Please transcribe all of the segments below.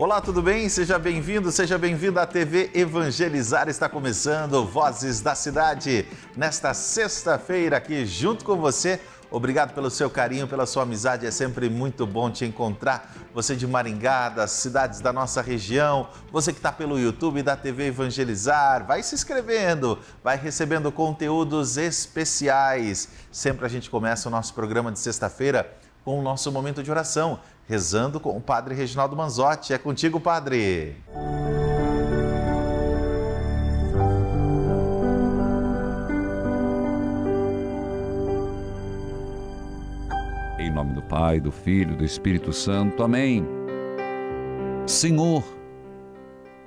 Olá, tudo bem? Seja bem-vindo, seja bem-vinda à TV Evangelizar. Está começando Vozes da Cidade nesta sexta-feira aqui junto com você. Obrigado pelo seu carinho, pela sua amizade. É sempre muito bom te encontrar. Você de Maringá, das cidades da nossa região, você que está pelo YouTube da TV Evangelizar, vai se inscrevendo, vai recebendo conteúdos especiais. Sempre a gente começa o nosso programa de sexta-feira com o nosso momento de oração, rezando com o Padre Reginaldo Manzotti. É contigo, Padre. Em nome do Pai, do Filho e do Espírito Santo. Amém. Senhor,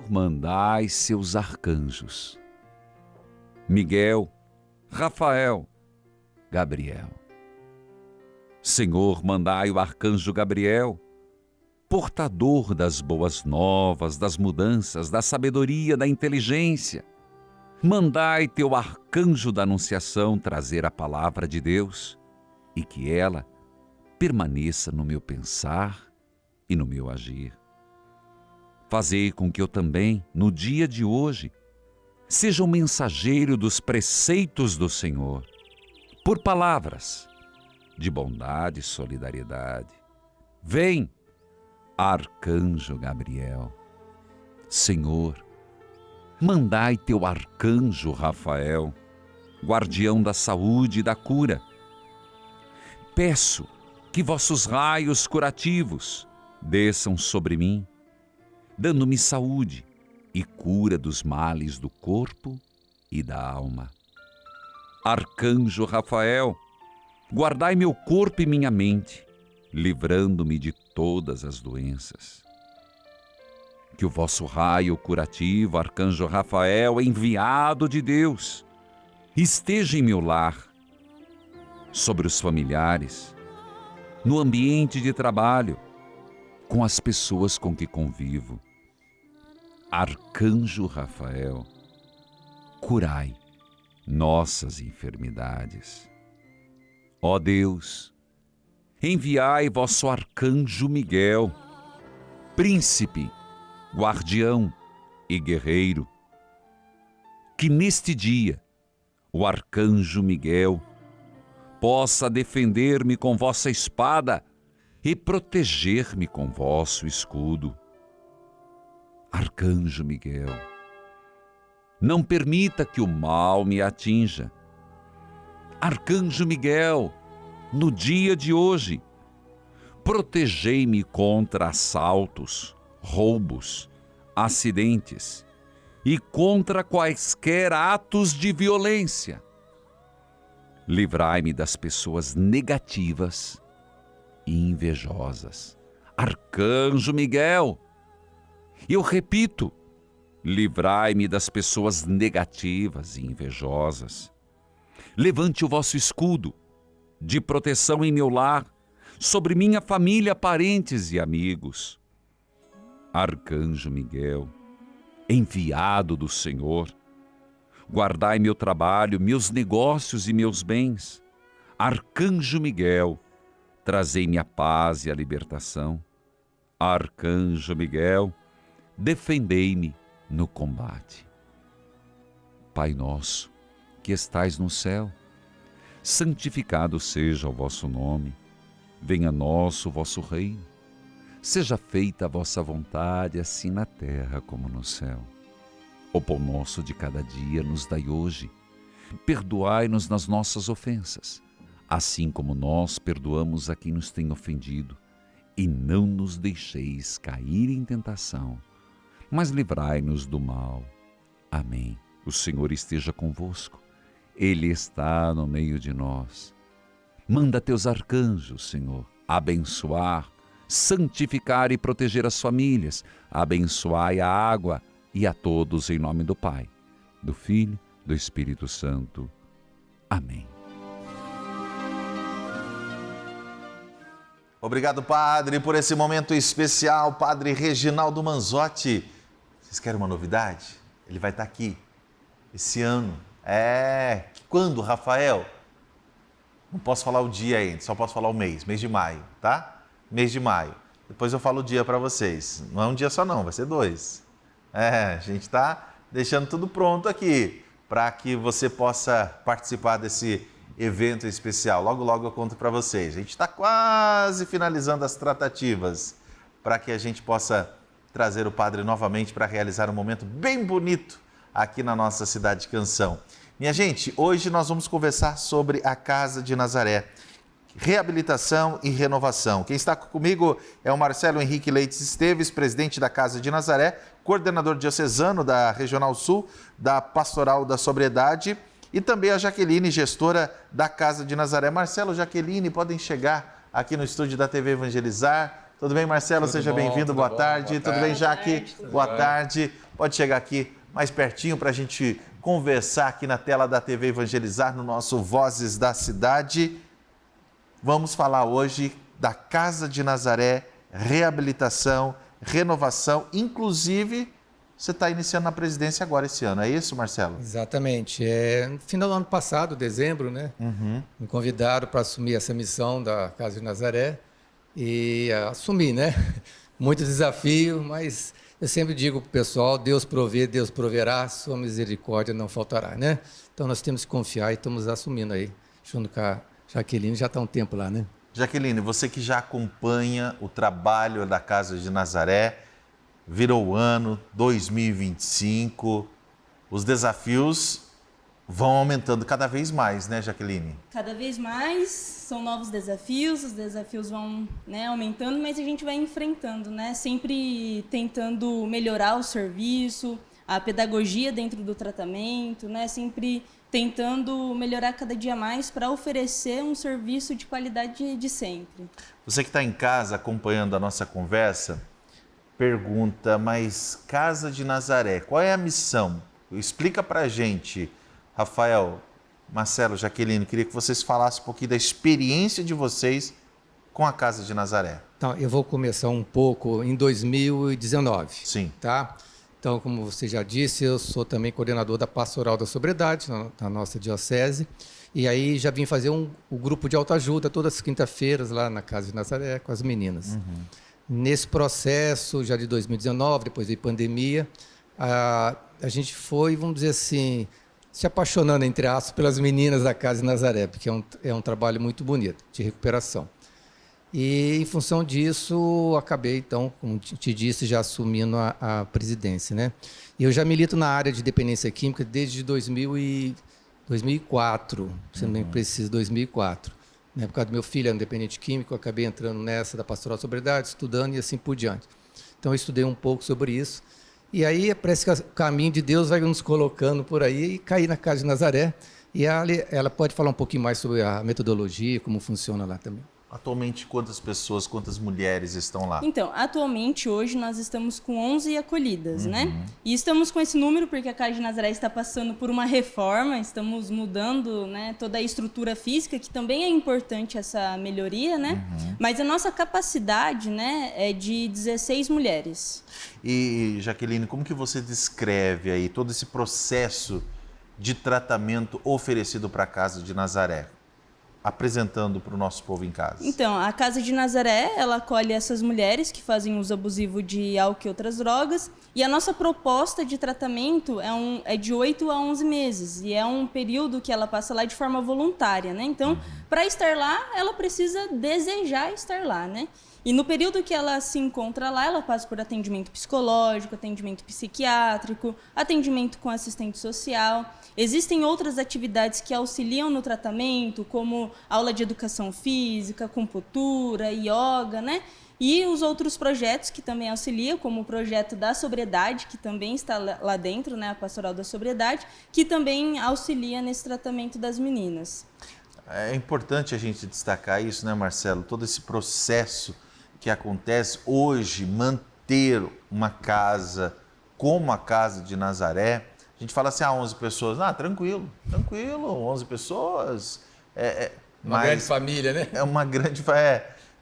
mandai seus arcanjos, Miguel, Rafael, Gabriel. Senhor, mandai o arcanjo Gabriel, portador das boas novas, das mudanças, da sabedoria, da inteligência. Mandai teu arcanjo da anunciação trazer a palavra de Deus e que ela permaneça no meu pensar e no meu agir. Fazei com que eu também, no dia de hoje, seja um mensageiro dos preceitos do Senhor, por palavras de bondade e solidariedade. Vem, arcanjo Gabriel. Senhor, mandai teu arcanjo Rafael, guardião da saúde e da cura. Peço que vossos raios curativos desçam sobre mim, dando-me saúde e cura dos males do corpo e da alma. Arcanjo Rafael, guardai meu corpo e minha mente, livrando-me de todas as doenças. Que o vosso raio curativo, arcanjo Rafael, enviado de Deus, esteja em meu lar, sobre os familiares, no ambiente de trabalho, com as pessoas com que convivo. Arcanjo Rafael, curai nossas enfermidades. Ó Deus, enviai vosso arcanjo Miguel, príncipe, guardião e guerreiro, que neste dia o arcanjo Miguel possa defender-me com vossa espada e proteger-me com vosso escudo. Arcanjo Miguel, não permita que o mal me atinja. Arcanjo Miguel, no dia de hoje, protegei-me contra assaltos, roubos, acidentes e contra quaisquer atos de violência. Livrai-me das pessoas negativas e invejosas. Arcanjo Miguel, eu repito, livrai-me das pessoas negativas e invejosas. Levante o vosso escudo de proteção em meu lar, sobre minha família, parentes e amigos. Arcanjo Miguel, enviado do Senhor, guardai meu trabalho, meus negócios e meus bens. Arcanjo Miguel, trazei-me a paz e a libertação. Arcanjo Miguel, defendei-me no combate. Pai nosso, que estais no céu, santificado seja o vosso nome. Venha a nós o vosso reino. Seja feita a vossa vontade, assim na terra como no céu. O pão nosso de cada dia nos dai hoje. Perdoai-nos nas nossas ofensas, assim como nós perdoamos a quem nos tem ofendido. E não nos deixeis cair em tentação, mas livrai-nos do mal. Amém. O Senhor esteja convosco. Ele está no meio de nós. Manda teus arcanjos, Senhor, abençoar, santificar e proteger as famílias. Abençoai a água e a todos em nome do Pai, do Filho, do Espírito Santo. Amém. Obrigado, Padre, por esse momento especial. Padre Reginaldo Manzotti. Vocês querem uma novidade? Ele vai estar aqui esse ano. Quando, Rafael? Não posso falar o dia ainda, só posso falar o mês de maio, tá? Mês de maio. Depois eu falo o dia para vocês. Não é um dia só não, vai ser 2. A gente está deixando tudo pronto aqui para que você possa participar desse evento especial. Logo, logo eu conto para vocês. A gente está quase finalizando as tratativas para que a gente possa trazer o padre novamente para realizar um momento bem bonito aqui na nossa cidade Canção. Minha gente, hoje nós vamos conversar sobre a Casa de Nazaré. Reabilitação e renovação. Quem está comigo é o Marcelo Henrique Leites Esteves, presidente da Casa de Nazaré, coordenador diocesano da Regional Sul, da Pastoral da Sobriedade, e também a Jaqueline, gestora da Casa de Nazaré. Marcelo, Jaqueline, podem chegar aqui no estúdio da TV Evangelizar. Tudo bem, Marcelo? Seja bem-vindo. Boa tarde. Tudo bem, Jaque? Boa tarde. Pode chegar aqui mais pertinho para a gente conversar aqui na tela da TV Evangelizar, no nosso Vozes da Cidade. Vamos falar hoje da Casa de Nazaré, reabilitação, renovação, inclusive você está iniciando na presidência agora esse ano, é isso, Marcelo? Exatamente. No final do ano passado, dezembro, né? Me convidaram para assumir essa missão da Casa de Nazaré e assumi, né? Muito desafio, mas eu sempre digo para o pessoal, Deus provê, Deus proverá, sua misericórdia não faltará, né? Então nós temos que confiar e estamos assumindo aí, junto com a Jaqueline, já está um tempo lá, né? Jaqueline, você que já acompanha o trabalho da Casa de Nazaré, virou o ano 2025, os desafios vão aumentando cada vez mais, né, Jaqueline? Cada vez mais, são novos desafios, os desafios vão, né, aumentando, mas a gente vai enfrentando, né? Sempre tentando melhorar o serviço, a pedagogia dentro do tratamento, né? Sempre tentando melhorar cada dia mais para oferecer um serviço de qualidade de sempre. Você que está em casa acompanhando a nossa conversa, pergunta, mas Casa de Nazaré, qual é a missão? Explica para a gente, Rafael, Marcelo, Jaqueline, queria que vocês falassem um pouquinho da experiência de vocês com a Casa de Nazaré. Então, eu vou começar um pouco em 2019. Sim. Tá? Então, como você já disse, eu sou também coordenador da Pastoral da Sobriedade, na nossa diocese, e aí já vim fazer o grupo de autoajuda todas as quinta-feiras lá na Casa de Nazaré com as meninas. Nesse processo, já de 2019, depois da pandemia, a gente foi, vamos dizer assim, se apaixonando, entre aspas, pelas meninas da Casa de Nazaré, porque é um trabalho muito bonito, de recuperação. E, em função disso, acabei, então, como te disse, já assumindo a presidência, né? E eu já milito na área de dependência química desde 2004, sendo bem preciso, 2004. Né? Por causa do meu filho, era um dependente químico, eu acabei entrando nessa da Pastoral da Sobriedade, estudando e assim por diante. Então, eu estudei um pouco sobre isso. E aí, parece que o caminho de Deus vai nos colocando por aí e cair na Casa de Nazaré. E ela pode falar um pouquinho mais sobre a metodologia, como funciona lá também. Atualmente, quantas pessoas, quantas mulheres estão lá? Então, atualmente, hoje, nós estamos com 11 acolhidas, né? E estamos com esse número porque a Casa de Nazaré está passando por uma reforma, estamos mudando, né, toda a estrutura física, que também é importante essa melhoria, né? Mas a nossa capacidade, né, é de 16 mulheres. E, Jaqueline, como que você descreve aí todo esse processo de tratamento oferecido para a Casa de Nazaré, apresentando para o nosso povo em casa? Então, a Casa de Nazaré, ela acolhe essas mulheres que fazem uso abusivo de álcool e outras drogas, e a nossa proposta de tratamento é de 8 a 11 meses, e é um período que ela passa lá de forma voluntária, né? Então, para estar lá, ela precisa desejar estar lá, né? E no período que ela se encontra lá, ela passa por atendimento psicológico, atendimento psiquiátrico, atendimento com assistente social. Existem outras atividades que auxiliam no tratamento, como aula de educação física, acupuntura, yoga, né? E os outros projetos que também auxiliam, como o projeto da Sobriedade, que também está lá dentro, né? A Pastoral da Sobriedade, que também auxilia nesse tratamento das meninas. É importante a gente destacar isso, né, Marcelo? Todo esse processo que acontece hoje, manter uma casa como a Casa de Nazaré. A gente fala assim, 11 pessoas. Tranquilo, 11 pessoas. Uma grande família, né? É uma grande...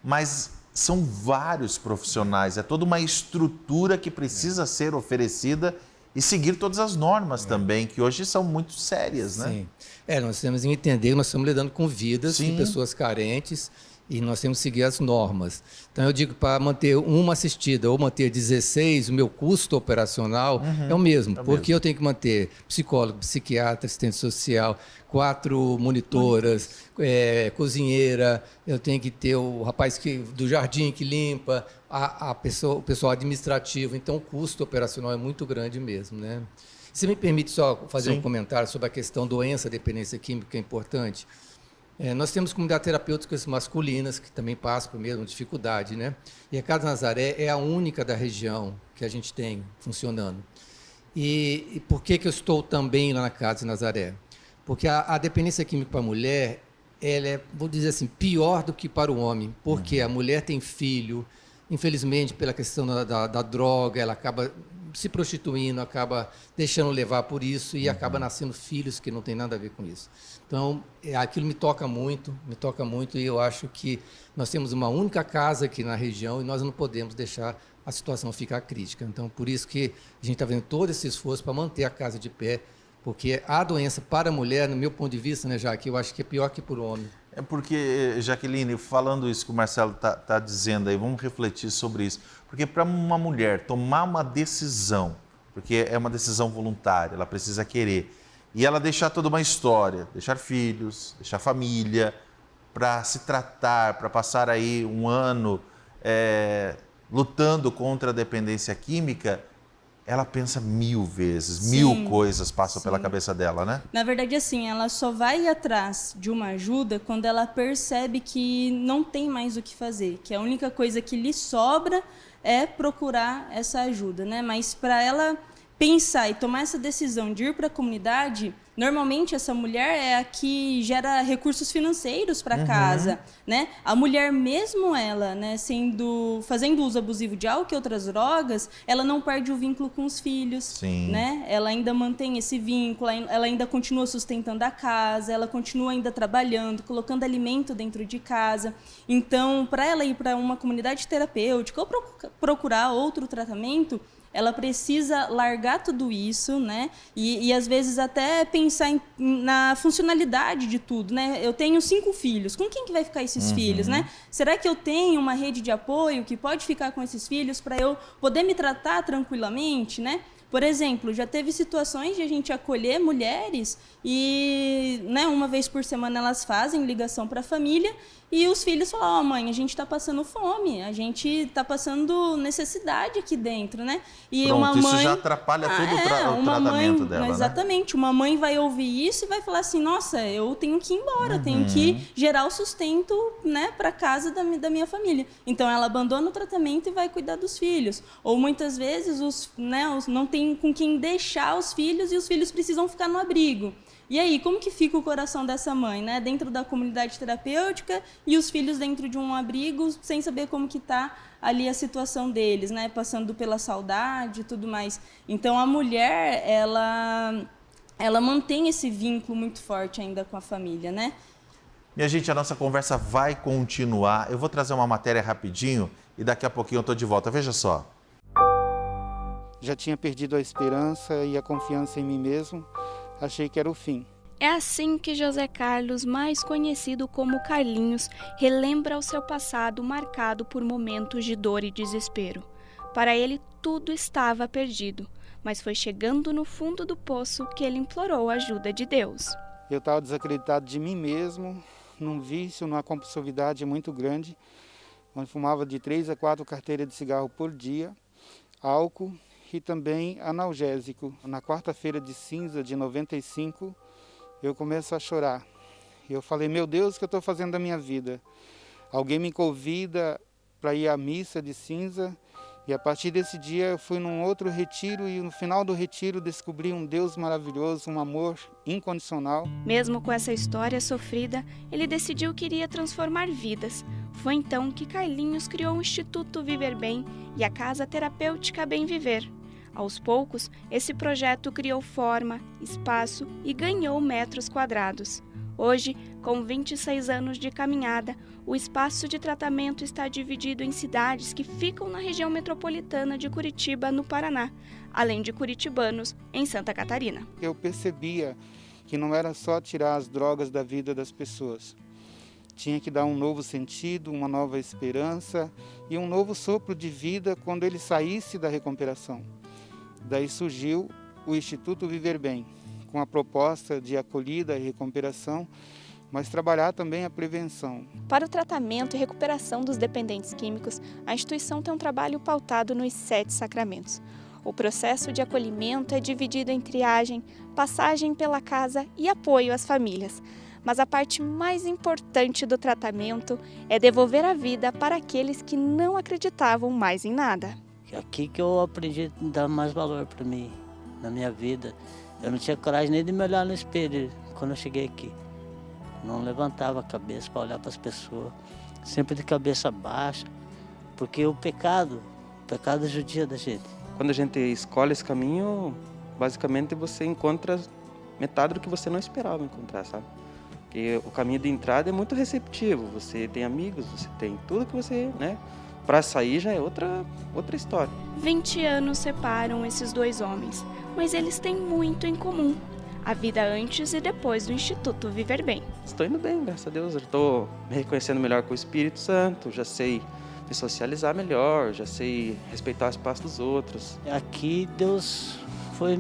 mas são vários profissionais, é toda uma estrutura que precisa ser oferecida e seguir todas as normas também, que hoje são muito sérias, né? Sim. Nós temos que entender que nós estamos lidando com vidas de pessoas carentes E nós temos que seguir as normas. Então, eu digo, para manter uma assistida ou manter 16, o meu custo operacional é o mesmo. Porque eu tenho que manter psicólogo, psiquiatra, assistente social, 4 monitoras, cozinheira, eu tenho que ter o rapaz do jardim que limpa, o pessoal administrativo. Então, o custo operacional é muito grande mesmo, né? Você me permite só fazer um comentário sobre a questão doença, dependência química, que é importante? Nós temos comunidades terapêuticas masculinas que também passam por mesma dificuldade, né? E a Casa Nazaré é a única da região que a gente tem funcionando. E por que eu estou também lá na Casa Nazaré? Porque a dependência química para a mulher, ela é, vou dizer assim, pior do que para o homem, porque a mulher tem filho, infelizmente, pela questão da droga, ela acaba se prostituindo, acaba deixando levar por isso e acaba nascendo filhos que não tem nada a ver com isso. Então, aquilo me toca muito, e eu acho que nós temos uma única casa aqui na região e nós não podemos deixar a situação ficar crítica. Então, por isso que a gente está vendo todo esse esforço para manter a casa de pé, porque a doença para a mulher, no meu ponto de vista, né, Jaque, eu acho que é pior que para o homem. É porque, Jaqueline, falando isso que o Marcelo está dizendo aí, vamos refletir sobre isso. Porque para uma mulher tomar uma decisão, porque é uma decisão voluntária, ela precisa querer, e ela deixar toda uma história, deixar filhos, deixar família, para se tratar, para passar aí um ano lutando contra a dependência química, ela pensa 1000 vezes, Sim, 1000 coisas passam pela cabeça dela, né? Na verdade, assim, ela só vai atrás de uma ajuda quando ela percebe que não tem mais o que fazer, que a única coisa que lhe sobra é procurar essa ajuda, né? Mas para ela pensar e tomar essa decisão de ir para a comunidade, normalmente essa mulher é a que gera recursos financeiros para casa, né? A mulher, mesmo ela, né, fazendo uso abusivo de álcool e outras drogas, ela não perde o vínculo com os filhos, Sim. né? Ela ainda mantém esse vínculo, ela ainda continua sustentando a casa, ela continua ainda trabalhando, colocando alimento dentro de casa. Então, para ela ir para uma comunidade terapêutica ou procurar outro tratamento, ela precisa largar tudo isso, né? E às vezes até pensar na funcionalidade de tudo, né? Eu tenho 5 filhos, com quem que vai ficar esses filhos, né? Será que eu tenho uma rede de apoio que pode ficar com esses filhos para eu poder me tratar tranquilamente, né? Por exemplo, já teve situações de a gente acolher mulheres e, né, uma vez por semana elas fazem ligação para a família e os filhos falam: mãe, a gente está passando fome, a gente está passando necessidade aqui dentro, né? E Pronto, uma mãe, isso já atrapalha todo o tratamento dela, exatamente, uma mãe vai ouvir isso e vai falar assim: nossa, eu tenho que ir embora, tenho que gerar o sustento, né, para casa da minha família. Então ela abandona o tratamento e vai cuidar dos filhos. Ou muitas vezes não tem com quem deixar os filhos e os filhos precisam ficar no abrigo. E aí, como que fica o coração dessa mãe, né? Dentro da comunidade terapêutica e os filhos dentro de um abrigo, sem saber como que está ali a situação deles, né? Passando pela saudade e tudo mais. Então, a mulher, ela mantém esse vínculo muito forte ainda com a família, né? Minha gente, a nossa conversa vai continuar. Eu vou trazer uma matéria rapidinho e daqui a pouquinho eu estou de volta. Veja só. Já tinha perdido a esperança e a confiança em mim mesmo. Achei que era o fim. É assim que José Carlos, mais conhecido como Carlinhos, relembra o seu passado marcado por momentos de dor e desespero. Para ele, tudo estava perdido, mas foi chegando no fundo do poço que ele implorou a ajuda de Deus. Eu estava desacreditado de mim mesmo, num vício, numa compulsividade muito grande, onde fumava de 3 a 4 carteiras de cigarro por dia, álcool e também analgésico. Na quarta-feira de cinza de 95, eu começo a chorar. Eu falei: meu Deus, o que eu estou fazendo da minha vida? Alguém me convida para ir à missa de cinza e a partir desse dia eu fui num outro retiro e no final do retiro descobri um Deus maravilhoso, um amor incondicional. Mesmo com essa história sofrida, ele decidiu que iria transformar vidas. Foi então que Carlinhos criou o Instituto Viver Bem e a Casa Terapêutica Bem Viver. Aos poucos, esse projeto criou forma, espaço e ganhou metros quadrados. Hoje, com 26 anos de caminhada, o espaço de tratamento está dividido em cidades que ficam na região metropolitana de Curitiba, no Paraná, além de curitibanos em Santa Catarina. Eu percebia que não era só tirar as drogas da vida das pessoas. tinha que dar um novo sentido, uma nova esperança e um novo sopro de vida quando ele saísse da recuperação. Daí surgiu o Instituto Viver Bem, com a proposta de acolhida e recuperação, mas trabalhar também a prevenção. Para o tratamento e recuperação dos dependentes químicos, a instituição tem um trabalho pautado nos 7 sacramentos. O processo de acolhimento é dividido em triagem, passagem pela casa e apoio às famílias. Mas a parte mais importante do tratamento é devolver a vida para aqueles que não acreditavam mais em nada. É aqui que eu aprendi a dar mais valor para mim, na minha vida. Eu não tinha coragem nem de me olhar no espelho quando eu cheguei aqui. Não levantava a cabeça para olhar para as pessoas, sempre de cabeça baixa, porque o pecado judia da gente. Quando a gente escolhe esse caminho, basicamente você encontra metade do que você não esperava encontrar, sabe? Porque o caminho de entrada é muito receptivo, você tem amigos, você tem tudo que você, né? Para sair já é outra história. 20 anos separam esses 2 homens, mas eles têm muito em comum. A vida antes e depois do Instituto Viver Bem. Estou indo bem, graças a Deus. Eu estou me reconhecendo melhor com o Espírito Santo, já sei me socializar melhor, já sei respeitar o espaço dos outros. Aqui Deus foi,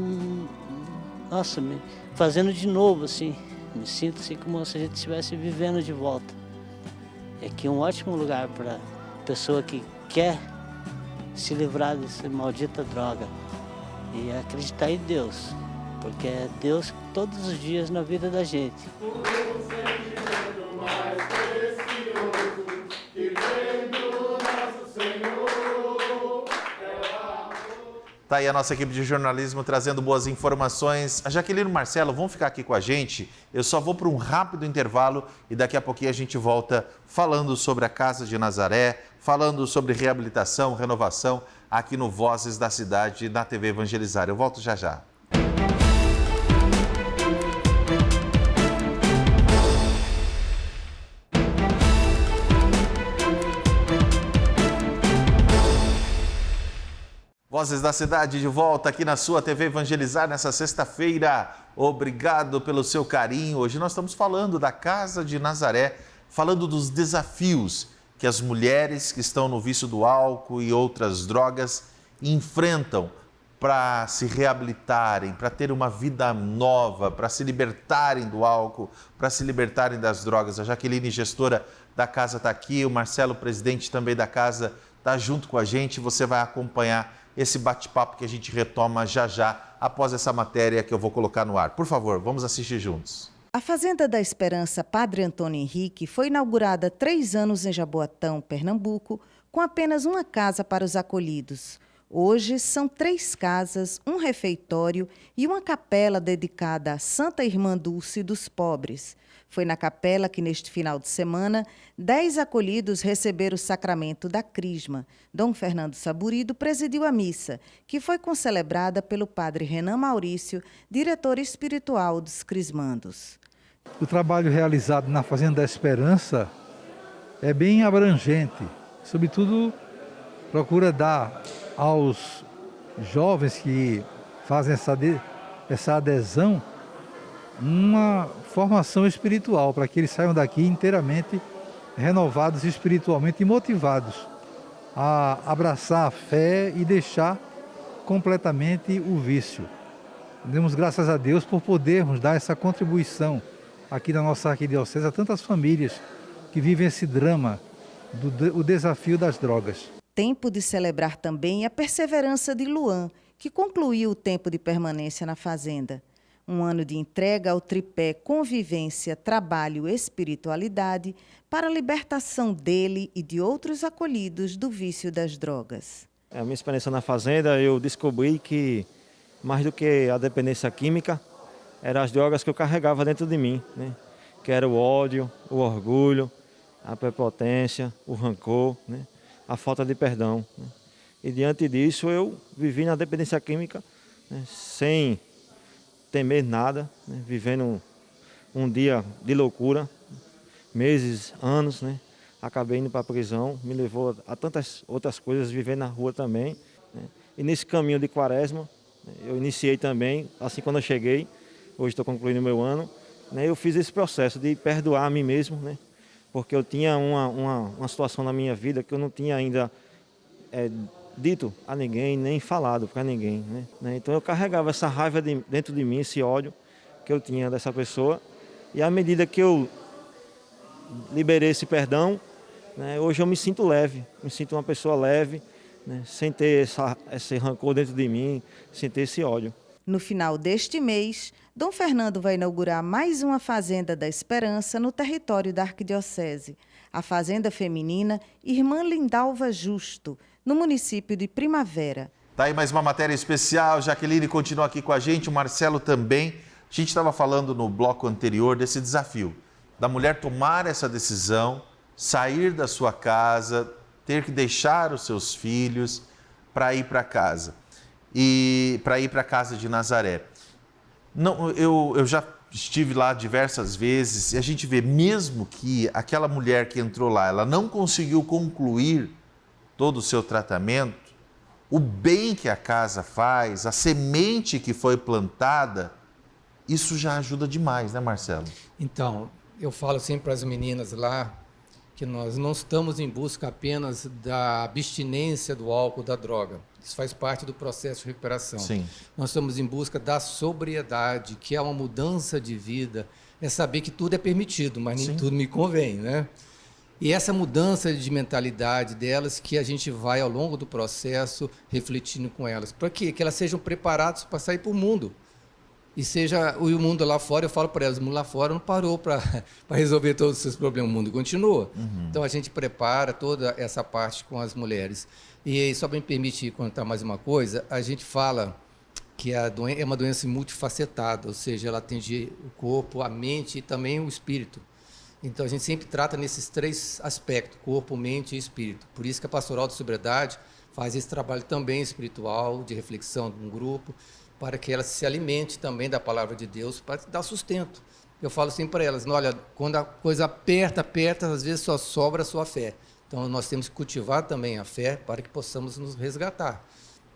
nossa, me fazendo de novo, assim. Me sinto assim como se a gente estivesse vivendo de volta. E aqui é um ótimo lugar para pessoa que quer se livrar dessa maldita droga e acreditar em Deus. Porque é Deus todos os dias na vida da gente. Tá aí a nossa equipe de jornalismo trazendo boas informações. A Jaqueline e o Marcelo vão ficar aqui com a gente. Eu só vou para um rápido intervalo e daqui a pouquinho a gente volta falando sobre a Casa de Nazaré, falando sobre reabilitação, renovação aqui no Vozes da Cidade, na TV Evangelizar. Eu volto já já. Vozes da Cidade de volta aqui na sua TV Evangelizar nessa sexta-feira. Obrigado pelo seu carinho. Hoje nós estamos falando da Casa de Nazaré, falando dos desafios que as mulheres que estão no vício do álcool e outras drogas enfrentam para se reabilitarem, para ter uma vida nova, para se libertarem do álcool, para se libertarem das drogas. A Jaqueline, gestora da casa, está aqui. O Marcelo, presidente também da casa, está junto com a gente. Você vai acompanhar esse bate-papo que a gente retoma já já, após essa matéria que eu vou colocar no ar. Por favor, vamos assistir juntos. A Fazenda da Esperança Padre Antônio Henrique foi inaugurada há 3 anos em Jaboatão, Pernambuco, com apenas uma casa para os acolhidos. Hoje são 3 casas, um refeitório e uma capela dedicada à Santa Irmã Dulce dos Pobres. Foi na capela que, neste final de semana, 10 acolhidos receberam o sacramento da Crisma. Dom Fernando Saburido presidiu a missa, que foi concelebrada pelo padre Renan Maurício, diretor espiritual dos Crismandos. O trabalho realizado na Fazenda da Esperança é bem abrangente. Sobretudo, procura dar aos jovens que fazem essa adesão uma formação espiritual, para que eles saiam daqui inteiramente renovados espiritualmente e motivados a abraçar a fé e deixar completamente o vício. Demos graças a Deus por podermos dar essa contribuição aqui na nossa arquidiocese a tantas famílias que vivem esse drama do desafio das drogas. Tempo de celebrar também a perseverança de Luan, que concluiu o tempo de permanência na fazenda. Um ano de entrega ao tripé convivência, trabalho e espiritualidade para a libertação dele e de outros acolhidos do vício das drogas. A minha experiência na fazenda, eu descobri que mais do que a dependência química, eram as drogas que eu carregava dentro de mim, né? Que era o ódio, o orgulho, a prepotência, o rancor, né? A falta de perdão, né? E diante disso eu vivi na dependência química, né? Sem temer nada, né? Vivendo um dia de loucura, meses, anos, né? Acabei indo para a prisão, me levou a tantas outras coisas, viver na rua também, né? E nesse caminho de quaresma, eu iniciei também, assim quando eu cheguei, hoje estou concluindo o meu ano, né? Eu fiz esse processo de perdoar a mim mesmo, né? porque eu tinha uma situação na minha vida que eu não tinha ainda dito a ninguém, nem falado para ninguém, né? Então eu carregava essa raiva dentro de mim, esse ódio que eu tinha dessa pessoa, e à medida que eu liberei esse perdão, né, hoje eu me sinto leve, me sinto uma pessoa leve, né, sem ter esse rancor dentro de mim, sem ter esse ódio. No final deste mês, Dom Fernando vai inaugurar mais uma Fazenda da Esperança no território da Arquidiocese, a Fazenda Feminina Irmã Lindalva Justo, no município de Primavera. Tá aí mais uma matéria especial, Jaqueline continua aqui com a gente, o Marcelo também. A gente estava falando no bloco anterior desse desafio, da mulher tomar essa decisão, sair da sua casa, ter que deixar os seus filhos para ir para casa. E para ir para a casa de Nazaré. Não, eu já estive lá diversas vezes e a gente vê mesmo que aquela mulher que entrou lá, ela não conseguiu concluir todo o seu tratamento, o bem que a casa faz, a semente que foi plantada, isso já ajuda demais, né, Marcelo? Então, eu falo sempre para as meninas lá que nós não estamos em busca apenas da abstinência do álcool, da droga. Isso faz parte do processo de recuperação. Sim. Nós estamos em busca da sobriedade, que é uma mudança de vida, é saber que tudo é permitido, mas nem tudo me convém, né? E essa mudança de mentalidade delas que a gente vai, ao longo do processo, refletindo com elas. Para quê? Que elas sejam preparadas para sair para o mundo. E seja o mundo lá fora, eu falo para elas, o mundo lá fora não parou para resolver todos os seus problemas, o mundo continua. Então a gente prepara toda essa parte com as mulheres. E só para me permitir contar mais uma coisa, a gente fala que é uma doença multifacetada, ou seja, ela atinge o corpo, a mente e também o espírito. Então a gente sempre trata nesses três aspectos, corpo, mente e espírito. Por isso que a Pastoral da Sobriedade faz esse trabalho também espiritual, de reflexão de um grupo, para que ela se alimente também da palavra de Deus, para dar sustento. Eu falo sempre para elas, olha, quando a coisa aperta, às vezes só sobra a sua fé. Então nós temos que cultivar também a fé para que possamos nos resgatar.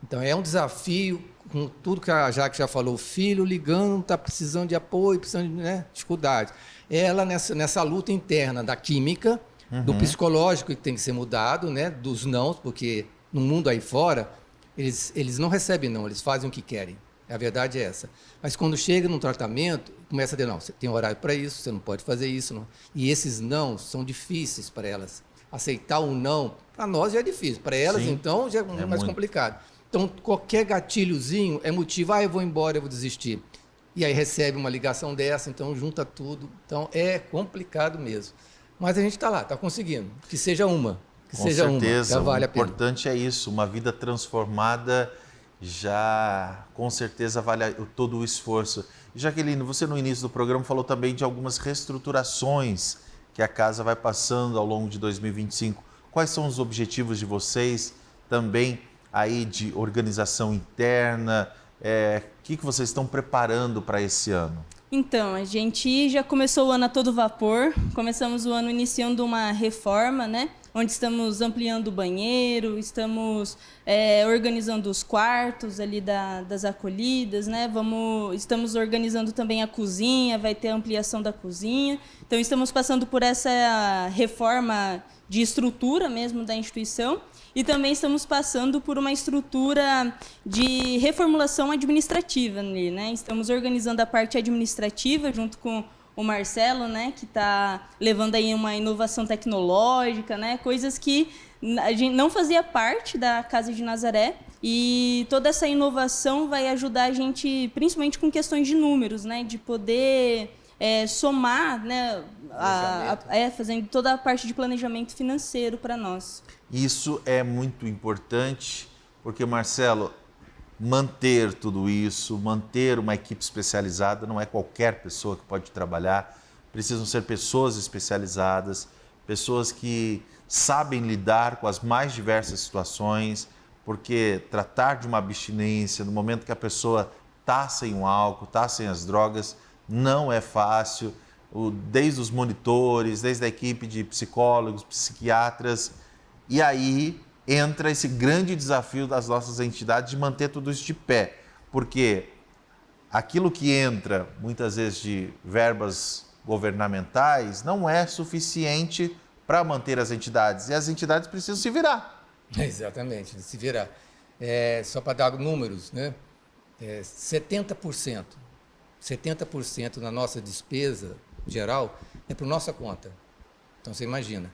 Então é um desafio, com tudo que a Jaque já falou, o filho ligando, está precisando de apoio, precisando de dificuldade. Ela nessa luta interna da química, do psicológico que tem que ser mudado, né, dos nãos, porque no mundo aí fora, eles não recebem não, eles fazem o que querem. A verdade é essa. Mas quando chega no tratamento, começa a dizer, não, você tem horário para isso, você não pode fazer isso. Não. E esses não são difíceis para elas. Aceitar um não, para nós já é difícil. Para elas, então, já é mais complicado. Então, qualquer gatilhozinho é motivo, eu vou embora, eu vou desistir. E aí recebe uma ligação dessa, então junta tudo. Então, é complicado mesmo. Mas a gente está lá, está conseguindo. Que seja uma. Que Com seja certeza, uma, já vale a pena. O importante é isso, uma vida transformada já com certeza vale todo o esforço. E Jaqueline, você no início do programa falou também de algumas reestruturações que a casa vai passando ao longo de 2025. Quais são os objetivos de vocês também aí de organização interna? O que vocês estão preparando para esse ano? Então, a gente já começou o ano a todo vapor, começamos o ano iniciando uma reforma, né? Onde estamos ampliando o banheiro, estamos organizando os quartos ali das acolhidas, né? Estamos organizando também a cozinha, vai ter ampliação da cozinha. Então, estamos passando por essa reforma de estrutura mesmo da instituição e também estamos passando por uma estrutura de reformulação administrativa ali, né? Estamos organizando a parte administrativa junto com o Marcelo, né, que está levando aí uma inovação tecnológica, né, coisas que a gente não fazia parte da Casa de Nazaré, e toda essa inovação vai ajudar a gente, principalmente com questões de números, né, de poder somar, né, fazendo toda a parte de planejamento financeiro para nós. Isso é muito importante, porque, Marcelo, manter tudo isso, manter uma equipe especializada, não é qualquer pessoa que pode trabalhar, precisam ser pessoas especializadas, pessoas que sabem lidar com as mais diversas situações, porque tratar de uma abstinência no momento que a pessoa está sem o álcool, está sem as drogas, não é fácil, desde os monitores, desde a equipe de psicólogos, psiquiatras, e aí entra esse grande desafio das nossas entidades de manter tudo isso de pé, porque aquilo que entra, muitas vezes, de verbas governamentais não é suficiente para manter as entidades. E as entidades precisam se virar. Exatamente, se virar. Só para dar números, né? 70% na nossa despesa geral é por nossa conta. Então, você imagina.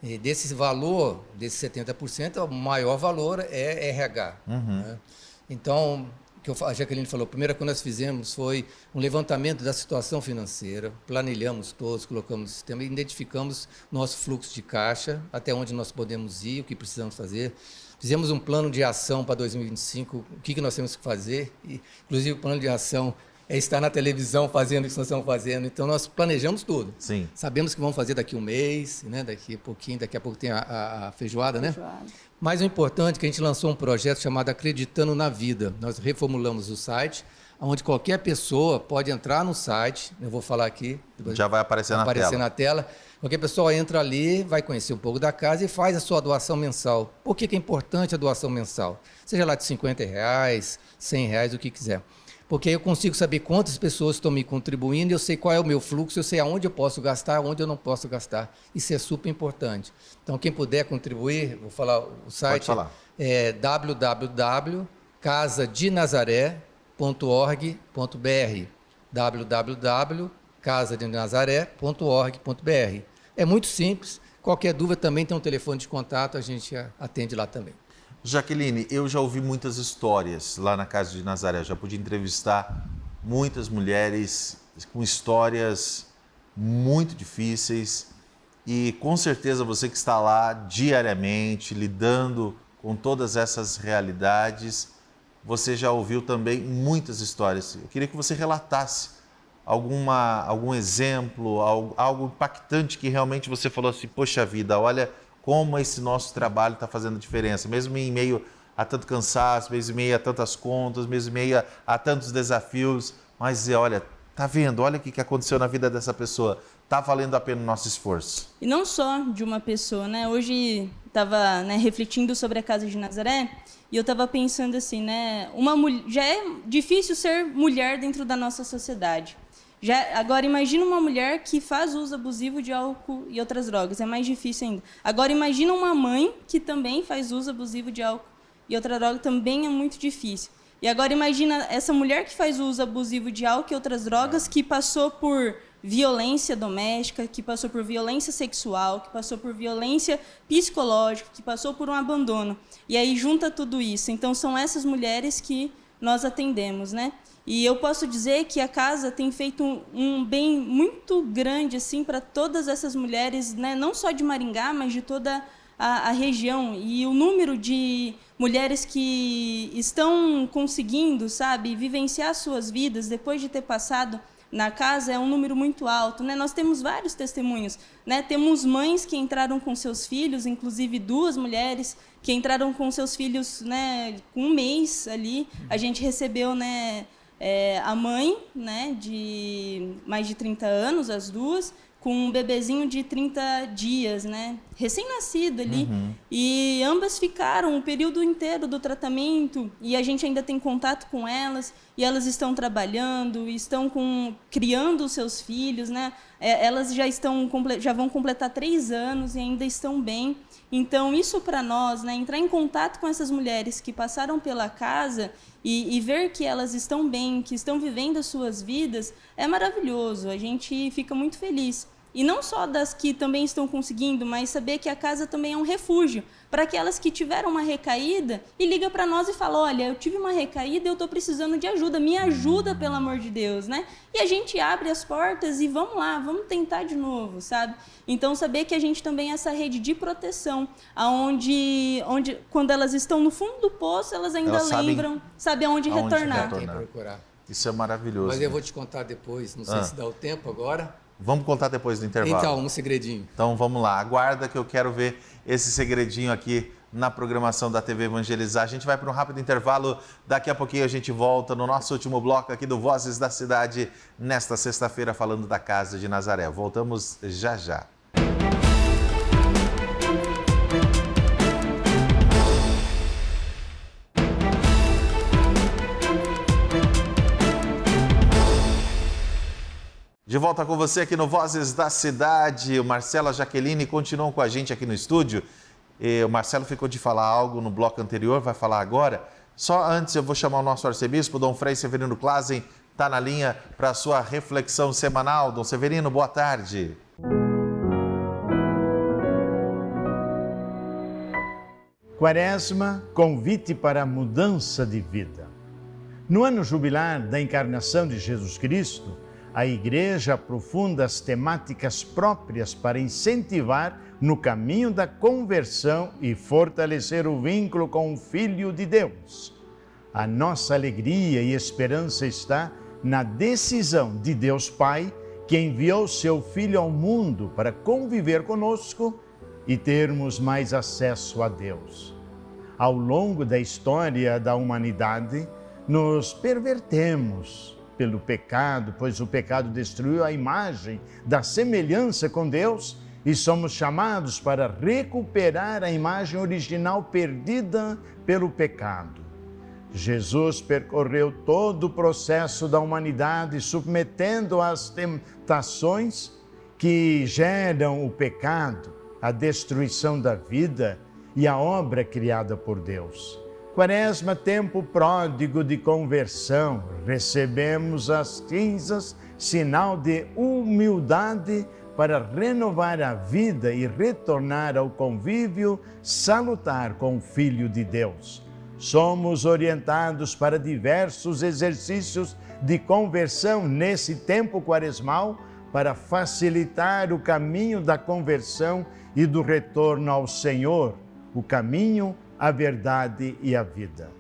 E desse valor, desse 70%, o maior valor é RH. Né? Então, a Jaqueline falou, a primeira coisa que nós fizemos foi um levantamento da situação financeira, planilhamos todos, colocamos no sistema, identificamos nosso fluxo de caixa, até onde nós podemos ir, o que precisamos fazer. Fizemos um plano de ação para 2025, o que nós temos que fazer. E, inclusive, o plano de ação é estar na televisão fazendo o que nós estamos fazendo. Então, nós planejamos tudo. Sim. Sabemos que vamos fazer daqui um mês, né? Daqui a pouco tem a feijoada, né? Mas o importante é que a gente lançou um projeto chamado Acreditando na Vida. Nós reformulamos o site, onde qualquer pessoa pode entrar no site, eu vou falar aqui. Já vai aparecer na tela. Qualquer pessoa entra ali, vai conhecer um pouco da casa e faz a sua doação mensal. Por que é importante a doação mensal? Seja lá de R$50, R$100, o que quiser. Porque aí eu consigo saber quantas pessoas estão me contribuindo, eu sei qual é o meu fluxo, eu sei aonde eu posso gastar, aonde eu não posso gastar. Isso é super importante. Então, quem puder contribuir, vou falar o site, é www.casadenazaré.org.br www.casadenazaré.org.br. É muito simples, qualquer dúvida também tem um telefone de contato, a gente atende lá também. Jaqueline, eu já ouvi muitas histórias lá na Casa de Nazaré, já pude entrevistar muitas mulheres com histórias muito difíceis e com certeza você que está lá diariamente lidando com todas essas realidades, você já ouviu também muitas histórias. Eu queria que você relatasse algum exemplo, algo impactante que realmente você falou assim, poxa vida, olha como esse nosso trabalho está fazendo diferença, mesmo em meio a tanto cansaço, mesmo em meio a tantas contas, mesmo em meio a tantos desafios, mas olha, tá vendo, olha o que aconteceu na vida dessa pessoa, tá valendo a pena o nosso esforço. E não só de uma pessoa, né? Hoje estava refletindo sobre a Casa de Nazaré e eu estava pensando assim, né? Já é difícil ser mulher dentro da nossa sociedade. Agora, imagina uma mulher que faz uso abusivo de álcool e outras drogas. É mais difícil ainda. Agora, imagina uma mãe que também faz uso abusivo de álcool e outra droga. Também é muito difícil. E agora, imagina essa mulher que faz uso abusivo de álcool e outras drogas, que passou por violência doméstica, que passou por violência sexual, que passou por violência psicológica, que passou por um abandono. E aí junta tudo isso. Então, são essas mulheres que nós atendemos, né? E eu posso dizer que a casa tem feito um bem muito grande assim para todas essas mulheres, né? Não só de Maringá, mas de toda a região. E o número de mulheres que estão conseguindo, sabe, vivenciar suas vidas depois de ter passado na casa é um número muito alto, né? Nós temos vários testemunhos, né? Temos mães que entraram com seus filhos, inclusive 2 mulheres que entraram com seus filhos, né, com um mês ali. A gente recebeu, né, a mãe, né, de mais de 30 anos, as 2, com um bebezinho de 30 dias, né, recém-nascido ali. E ambas ficaram o período inteiro do tratamento e a gente ainda tem contato com elas e elas estão trabalhando, estão criando os seus filhos, né? Elas já vão completar 3 anos e ainda estão bem. Então, isso para nós, né, entrar em contato com essas mulheres que passaram pela casa e ver que elas estão bem, que estão vivendo as suas vidas, é maravilhoso. A gente fica muito feliz. E não só das que também estão conseguindo, mas saber que a casa também é um refúgio para aquelas que tiveram uma recaída e liga para nós e fala, olha, eu tive uma recaída e eu estou precisando de ajuda, me ajuda, pelo amor de Deus, né? E a gente abre as portas e vamos lá, vamos tentar de novo, sabe? Então, saber que a gente também é essa rede de proteção, onde quando elas estão no fundo do poço, elas ainda lembram, sabem aonde retornar. Isso é maravilhoso. Mas eu vou te contar depois, não sei se dá o tempo agora. Vamos contar depois do intervalo. Então, um segredinho. Então, vamos lá. Aguarda que eu quero ver esse segredinho aqui na programação da TV Evangelizar. A gente vai para um rápido intervalo. Daqui a pouquinho a gente volta no nosso último bloco aqui do Vozes da Cidade, nesta sexta-feira, falando da Casa de Nazaré. Voltamos já já. De volta com você aqui no Vozes da Cidade. O Marcelo e a Jaqueline continuam com a gente aqui no estúdio. O Marcelo ficou de falar algo no bloco anterior, vai falar agora. Só antes eu vou chamar o nosso arcebispo, Dom Frei Severino Clasen, está na linha para a sua reflexão semanal. Dom Severino, boa tarde. Quaresma, convite para a mudança de vida. No ano jubilar da encarnação de Jesus Cristo, a Igreja aprofunda as temáticas próprias para incentivar no caminho da conversão e fortalecer o vínculo com o Filho de Deus. A nossa alegria e esperança está na decisão de Deus Pai, que enviou seu Filho ao mundo para conviver conosco e termos mais acesso a Deus. Ao longo da história da humanidade, nos pervertemos pelo pecado, pois o pecado destruiu a imagem da semelhança com Deus e somos chamados para recuperar a imagem original perdida pelo pecado. Jesus percorreu todo o processo da humanidade, submetendo às tentações que geram o pecado, a destruição da vida e a obra criada por Deus. Quaresma, tempo pródigo de conversão, recebemos as cinzas, sinal de humildade para renovar a vida e retornar ao convívio salutar com o Filho de Deus. Somos orientados para diversos exercícios de conversão nesse tempo quaresmal para facilitar o caminho da conversão e do retorno ao Senhor, o caminho, a verdade e a vida.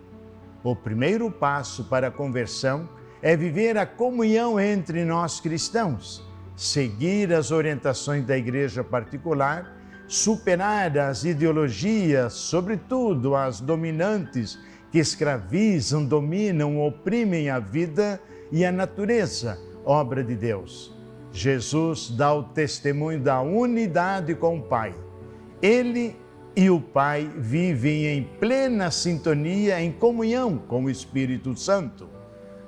O primeiro passo para a conversão é viver a comunhão entre nós cristãos, seguir as orientações da igreja particular, superar as ideologias, sobretudo as dominantes, que escravizam, dominam, oprimem a vida e a natureza, obra de Deus. Jesus dá o testemunho da unidade com o Pai. Ele e o Pai vivem em plena sintonia, em comunhão com o Espírito Santo.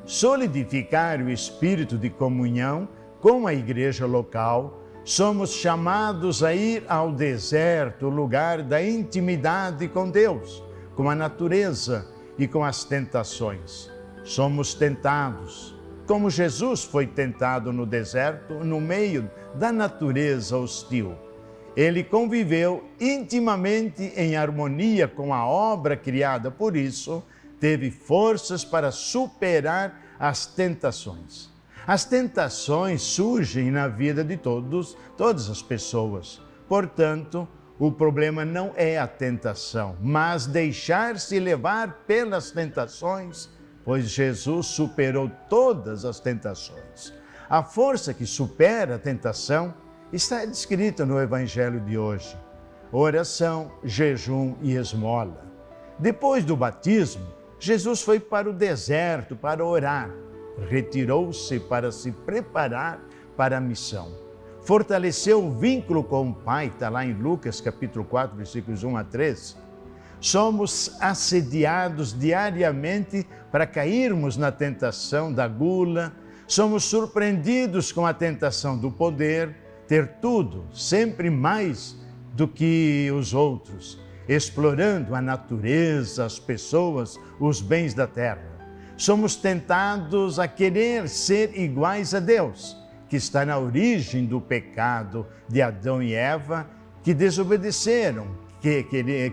Solidificar o espírito de comunhão com a igreja local, somos chamados a ir ao deserto, lugar da intimidade com Deus, com a natureza e com as tentações. Somos tentados, como Jesus foi tentado no deserto, no meio da natureza hostil. Ele conviveu intimamente em harmonia com a obra criada, por isso, teve forças para superar as tentações. As tentações surgem na vida de todas as pessoas. Portanto, o problema não é a tentação, mas deixar-se levar pelas tentações, pois Jesus superou todas as tentações. A força que supera a tentação está descrita no Evangelho de hoje. Oração, jejum e esmola. Depois do batismo, Jesus foi para o deserto para orar. Retirou-se para se preparar para a missão. Fortaleceu o vínculo com o Pai, está lá em Lucas capítulo 4, versículos 1 a 3. Somos assediados diariamente para cairmos na tentação da gula. Somos surpreendidos com a tentação do poder, ter tudo, sempre mais do que os outros, explorando a natureza, as pessoas, os bens da terra. Somos tentados a querer ser iguais a Deus, que está na origem do pecado de Adão e Eva, que desobedeceram, que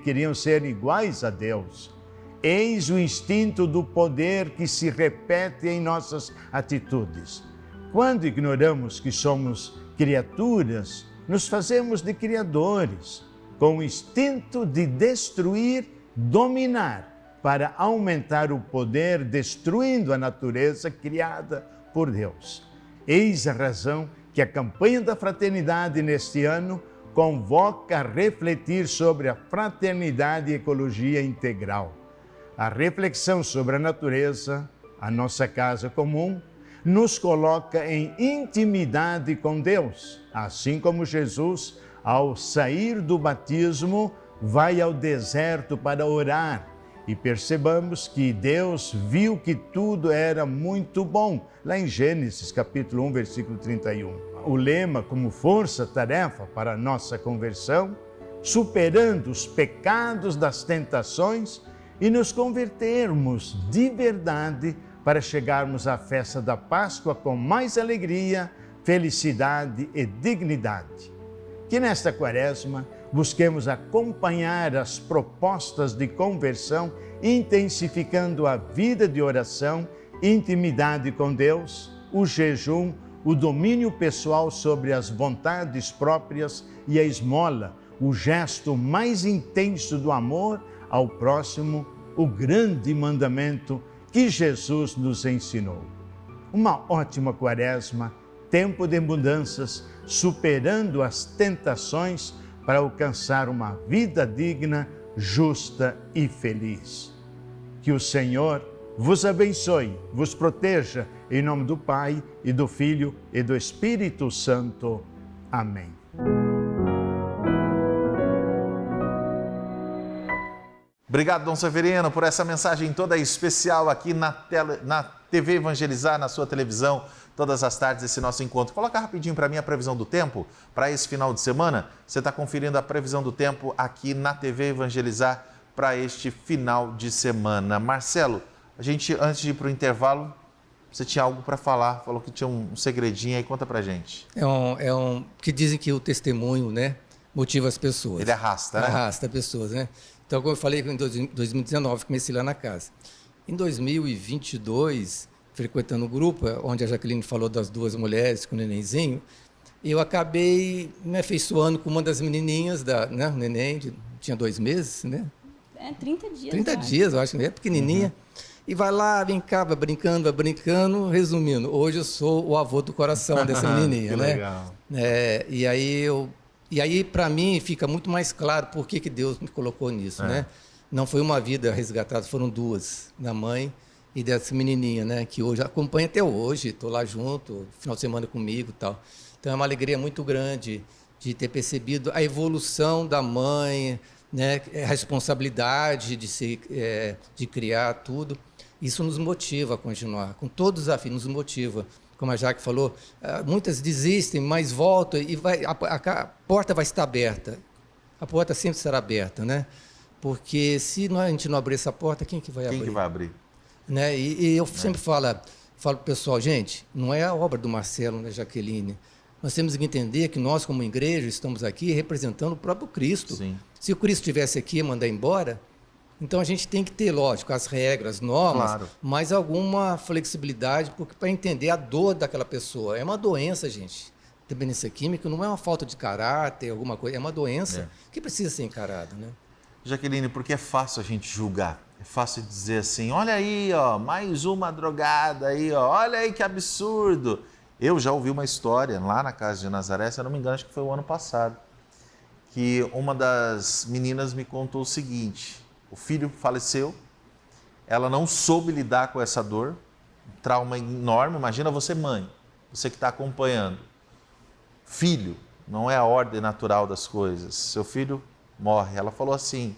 queriam ser iguais a Deus. Eis o instinto do poder que se repete em nossas atitudes. Quando ignoramos que somos criaturas, nos fazemos de criadores, com o instinto de destruir, dominar, para aumentar o poder, destruindo a natureza criada por Deus. Eis a razão que a campanha da fraternidade neste ano convoca a refletir sobre a fraternidade e ecologia integral. A reflexão sobre a natureza, a nossa casa comum, nos coloca em intimidade com Deus, assim como Jesus, ao sair do batismo, vai ao deserto para orar e percebamos que Deus viu que tudo era muito bom, lá em Gênesis capítulo 1, versículo 31. O lema como força-tarefa para a nossa conversão, superando os pecados das tentações e nos convertermos de verdade para chegarmos à festa da Páscoa com mais alegria, felicidade e dignidade. Que nesta quaresma busquemos acompanhar as propostas de conversão, intensificando a vida de oração, intimidade com Deus, o jejum, o domínio pessoal sobre as vontades próprias e a esmola, o gesto mais intenso do amor ao próximo, o grande mandamento que Jesus nos ensinou. Uma ótima quaresma, tempo de mudanças, superando as tentações para alcançar uma vida digna, justa e feliz. Que o Senhor vos abençoe, vos proteja, em nome do Pai, e do Filho, e do Espírito Santo. Amém. Obrigado, Dom Severino, por essa mensagem toda especial aqui na TV Evangelizar, na sua televisão, todas as tardes, esse nosso encontro. Coloca rapidinho para mim a previsão do tempo para esse final de semana. Você está conferindo a previsão do tempo aqui na TV Evangelizar para este final de semana. Marcelo, a gente, antes de ir para o intervalo, você tinha algo para falar, falou que tinha um segredinho aí, conta para gente. Que dizem que o testemunho, né, motiva as pessoas. Ele arrasta, né? Arrasta pessoas, né? Então, como eu falei, em 2019 comecei lá na casa. Em 2022, frequentando o grupo, onde a Jaqueline falou das duas mulheres com o nenenzinho, eu acabei me afeiçoando com uma das menininhas, o neném, tinha 2 meses, né? 30 dias. 30 dias, eu acho, é pequenininha. E vai lá, vem cá, vai brincando. Resumindo, hoje eu sou o avô do coração dessa menininha, que né? legal. E aí, para mim, fica muito mais claro por que Deus me colocou nisso, né? Não foi uma vida resgatada, foram 2, da mãe e dessa menininha, né? Que hoje acompanha até hoje, estou lá junto, final de semana comigo e tal. Então é uma alegria muito grande de ter percebido a evolução da mãe, né? A responsabilidade de criar tudo. Isso nos motiva a continuar, com todos os desafios, nos motiva. Como a Jaque falou, muitas desistem, mas voltam e a porta vai estar aberta. A porta sempre será aberta, né? Porque se a gente não abrir essa porta, quem que vai abrir? Quem que vai abrir? Né? E eu sempre falo para o pessoal, gente, não é a obra do Marcelo, da Jaqueline. Nós temos que entender que nós, como igreja, estamos aqui representando o próprio Cristo. Sim. Se o Cristo estivesse aqui e mandar embora, então a gente tem que ter, lógico, as regras, normas, Claro. mas alguma flexibilidade para entender a dor daquela pessoa. É uma doença, gente. Dependência química não é uma falta de caráter, alguma coisa, é uma doença que precisa ser encarada, né? Jaqueline, porque é fácil a gente julgar. É fácil dizer assim, olha aí, ó, mais uma drogada aí, ó, olha aí que absurdo. Eu já ouvi uma história lá na casa de Nazaré, se eu não me engano, acho que foi o ano passado, que uma das meninas me contou o seguinte: o filho faleceu, ela não soube lidar com essa dor, um trauma enorme. Imagina você, mãe, você que está acompanhando. Filho, não é a ordem natural das coisas. Seu filho morre. Ela falou assim,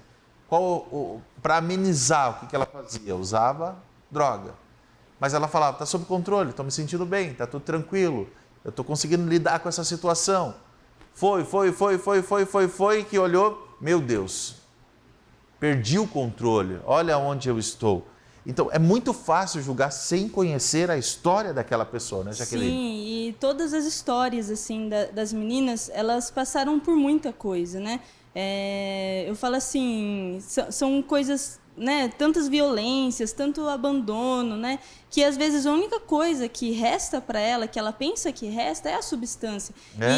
para amenizar, o que ela fazia? Usava droga. Mas ela falava, está sob controle, estou me sentindo bem, está tudo tranquilo, eu estou conseguindo lidar com essa situação. Foi, que olhou, meu Deus, perdi o controle, olha onde eu estou. Então, é muito fácil julgar sem conhecer a história daquela pessoa, né, Jaqueline? Sim, e todas as histórias, assim, das meninas, elas passaram por muita coisa, né? Eu falo assim, são coisas, né, tantas violências, tanto abandono, né, que às vezes a única coisa que resta para ela, que ela pensa que resta, é a substância.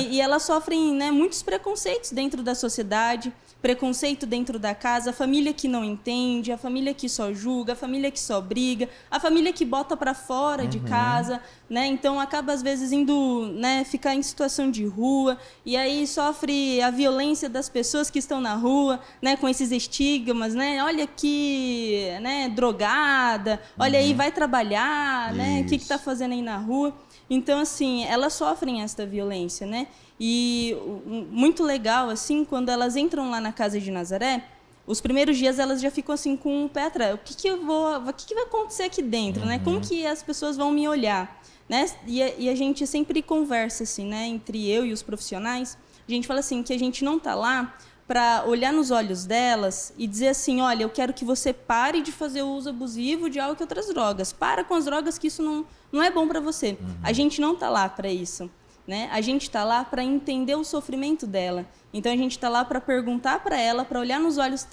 E elas sofrem, né, muitos preconceitos dentro da sociedade, preconceito dentro da casa, a família que não entende, a família que só julga, a família que só briga, a família que bota para fora de casa, né? Então acaba às vezes indo, né, ficar em situação de rua e aí sofre a violência das pessoas que estão na rua, né, com esses estigmas, né? Olha aqui, né, drogada, olha aí, vai trabalhar, né? O que está fazendo aí na rua? Então, assim, elas sofrem esta violência, né? E muito legal, assim, quando elas entram lá na casa de Nazaré, os primeiros dias elas já ficam assim com o pé atrás. O que vai acontecer aqui dentro, né? Como que as pessoas vão me olhar, né? E a gente sempre conversa assim, né? Entre eu e os profissionais, a gente fala assim que a gente não está lá para olhar nos olhos delas e dizer assim, olha, eu quero que você pare de fazer o uso abusivo de álcool e outras drogas. Para com as drogas, que isso não é bom para você. A gente não está lá para isso, né? A gente está lá para entender o sofrimento dela. Então, a gente está lá para perguntar para ela, para olhar nos olhos,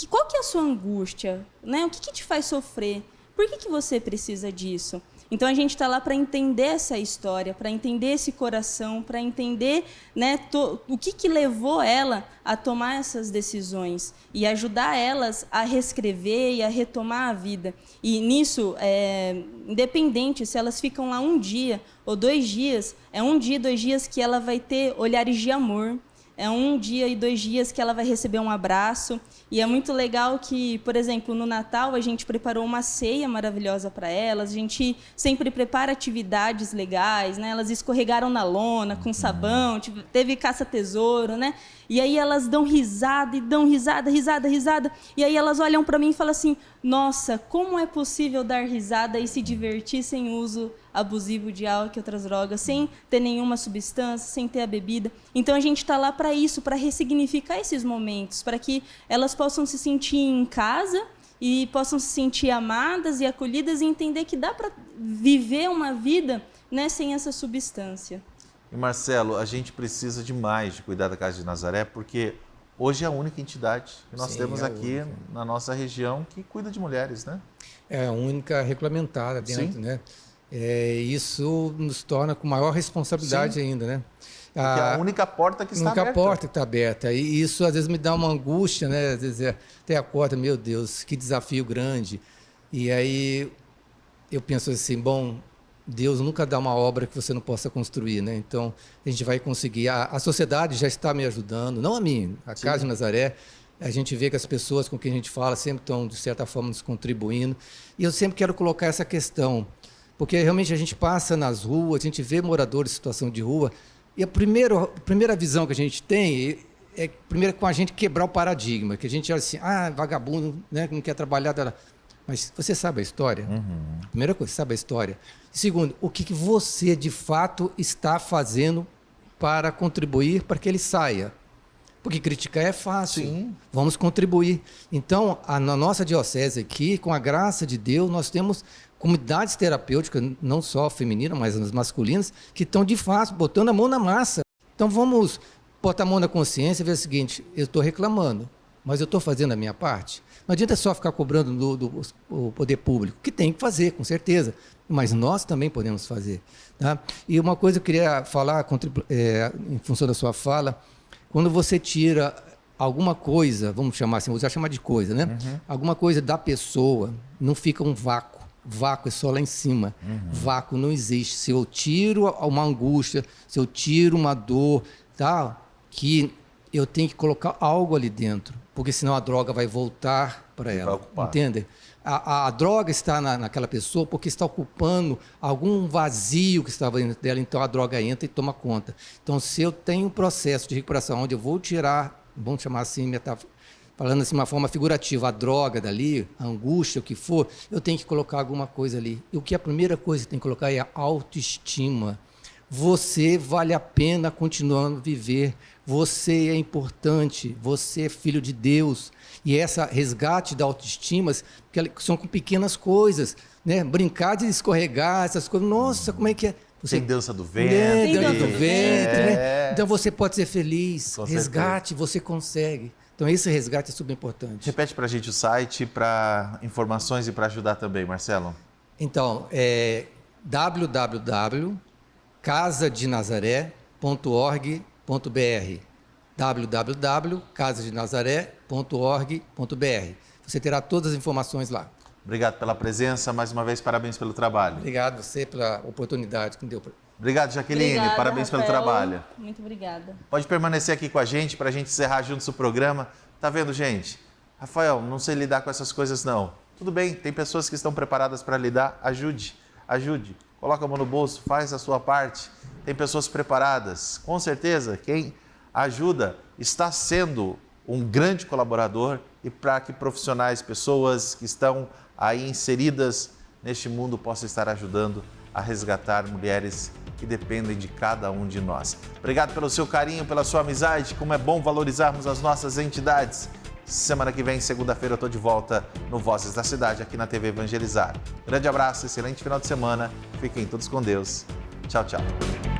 qual que é a sua angústia? Né? O que te faz sofrer? Por que você precisa disso? Então, a gente está lá para entender essa história, para entender esse coração, para entender, né, o que levou ela a tomar essas decisões e ajudar elas a reescrever e a retomar a vida. E nisso, independente se elas ficam lá um dia ou 2 dias, é 1 dia, 2 dias que ela vai ter olhares de amor. É 1 dia e 2 dias que ela vai receber um abraço. E é muito legal que, por exemplo, no Natal a gente preparou uma ceia maravilhosa para elas. A gente sempre prepara atividades legais, né? Elas escorregaram na lona com sabão, teve caça-tesouro, né? E aí elas dão risada e dão risada. E aí elas olham para mim e falam assim, nossa, como é possível dar risada e se divertir sem uso abusivo de álcool e outras drogas, sem ter nenhuma substância, sem ter a bebida. Então a gente está lá para isso, para ressignificar esses momentos, para que elas possam se sentir em casa e possam se sentir amadas e acolhidas e entender que dá para viver uma vida, né, sem essa substância. E Marcelo, a gente precisa demais de cuidar da Casa de Nazaré, porque hoje é a única entidade que nós temos aqui na nossa região que cuida de mulheres, né? É a única regulamentada dentro, né? Isso nos torna com maior responsabilidade ainda, né? Porque é a única porta que está aberta. A única porta que está aberta. E isso às vezes me dá uma angústia, né? Às vezes até acorda, meu Deus, que desafio grande. E aí eu penso assim, bom, Deus nunca dá uma obra que você não possa construir, né? Então, a gente vai conseguir. A sociedade já está me ajudando, não a mim, a Casa de Nazaré. A gente vê que as pessoas com quem a gente fala sempre estão, de certa forma, nos contribuindo. E eu sempre quero colocar essa questão, porque realmente a gente passa nas ruas, a gente vê moradores em situação de rua, e a primeira visão que a gente tem é primeiro com a gente quebrar o paradigma, que a gente olha assim, vagabundo, né, que não quer trabalhar. Mas você sabe a história? Primeira coisa, você sabe a história. Segundo, o que você de fato está fazendo para contribuir para que ele saia? Porque criticar é fácil. Sim. Vamos contribuir. Então, na nossa diocese aqui, com a graça de Deus, nós temos comunidades terapêuticas, não só femininas, mas as masculinas, que estão de fato botando a mão na massa. Então, vamos botar a mão na consciência e ver o seguinte, eu estou reclamando, mas eu estou fazendo a minha parte. Não adianta só ficar cobrando do poder público, que tem que fazer, com certeza, mas nós também podemos fazer. Tá? E uma coisa que eu queria falar, em função da sua fala, quando você tira alguma coisa, vamos chamar assim, vou já chamar de coisa, né? Alguma coisa da pessoa, não fica um vácuo. Vácuo é só lá em cima. Vácuo não existe. Se eu tiro uma angústia, se eu tiro uma dor, tá? Que eu tenho que colocar algo ali dentro, porque senão a droga vai voltar para ela. Entende? A droga está naquela pessoa porque está ocupando algum vazio que estava dentro dela, então a droga entra e toma conta. Então, se eu tenho um processo de recuperação onde eu vou tirar, vamos chamar assim, falando assim de uma forma figurativa, a droga dali, a angústia, o que for, eu tenho que colocar alguma coisa ali. E o que a primeira coisa que tem que colocar é a autoestima. Você vale a pena continuando a viver. Você é importante, você é filho de Deus. E essa resgate da autoestima, que são com pequenas coisas, né? Brincar de escorregar, essas coisas. Nossa, como é que é? Tem dança do ventre. Dança do ventre, né? Então você pode ser feliz. Resgate, você consegue. Então esse resgate é super importante. Repete para a gente o site para informações e para ajudar também, Marcelo. Então, é www.casadenazaré.org.br www.casadenazaré.org.br. Você terá todas as informações lá. Obrigado pela presença, mais uma vez, parabéns pelo trabalho. Obrigado a você pela oportunidade que me deu. Obrigado, Jaqueline, obrigada, parabéns Rafael. Pelo trabalho. Muito obrigada. Pode permanecer aqui com a gente para a gente encerrar juntos o programa. Tá vendo, gente? Rafael, não sei lidar com essas coisas não. Tudo bem, tem pessoas que estão preparadas para lidar, ajude. Coloca a mão no bolso, faz a sua parte. Tem pessoas preparadas, com certeza, quem ajuda está sendo um grande colaborador e para que profissionais, pessoas que estão aí inseridas neste mundo possam estar ajudando a resgatar mulheres que dependem de cada um de nós. Obrigado pelo seu carinho, pela sua amizade, como é bom valorizarmos as nossas entidades. Semana que vem, segunda-feira, eu estou de volta no Vozes da Cidade, aqui na TV Evangelizar. Grande abraço, excelente final de semana, fiquem todos com Deus. Tchau, tchau.